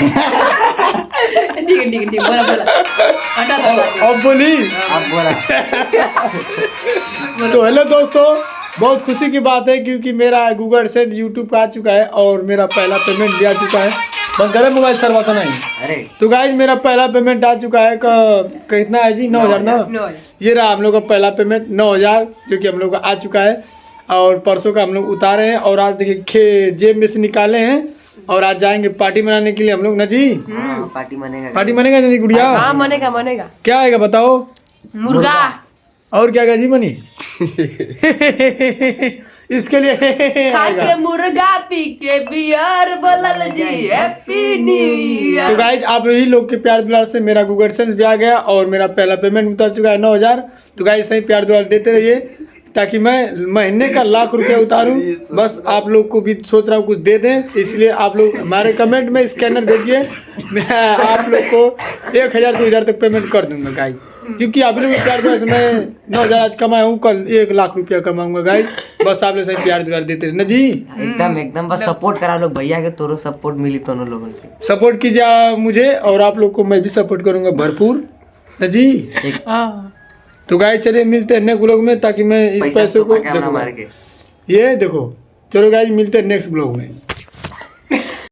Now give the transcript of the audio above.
ठीक है बोला हटा दो। अब बोली अब बोला। तो हेलो दोस्तों, बहुत खुशी की बात है क्योंकि मेरा गूगल सेट यूट्यूब का आ चुका है और मेरा पहला पेमेंट भी आ चुका है। बंद करे मोबाइल सर बात नहीं। अरे तो गाइज मेरा पहला पेमेंट आ चुका है कितना है जी? 9,000 ना। ये रहा हम लोग का पहला पेमेंट 9,000 जो कि हम लोग का आ चुका है। और परसों का हम लोग उतारे हैं और आज देखिए जेब में से निकाले हैं और आज जाएंगे पार्टी मनाने के लिए हम लोग ना जी। पार्टी मनेगा। पार्टी मनेगा जी गुड़िया? हाँ मनेगा। क्या आएगा बताओ? मुर्गा। और क्या क्या जी मनीष? इसके लिए खा के मुर्गा पी के बियर बोलल जी हैप्पी न्यू ईयर। तो गाइज आप यही लोग के प्यार दुलार से मेरा गूगल सेंस भी आ गया और मेरा पहला पेमेंट उतर चुका है 9,000। तो गाइज सही प्यार दुलार देते रहिए ताकि मैं महीने का1,00,000 रुपया उतारूं। बस आप लोग को भी सोच रहा हूँ कुछ दे दें, इसलिए आप लोग हमारे कमेंट में स्कैनर भेजिए, मैं आप लोग को 1,000 से 2,000 तक पेमेंट कर दूंगा गाइज। क्योंकि आप लोग प्यार दुलार से मैं 9,000 आज कमाया हूँ, कल 1,00,000 रुपया कमाऊंगा गाइज। बस आप लोग सही प्यार दुलार देते रहे ना जी। एकदम बस सपोर्ट करा लोग भैया के, तोरो सपोर्ट मिली दोनों लोगों की। सपोर्ट कीजिए मुझे और आप लोग को मैं भी सपोर्ट करूंगा भरपूर ना जी। तो गाइस चलिए मिलते हैं नेक्स्ट ब्लॉग में ताकि मैं इस पैसे को देखो। ये देखो चलो गाइस मिलते हैं नेक्स्ट ब्लॉग में।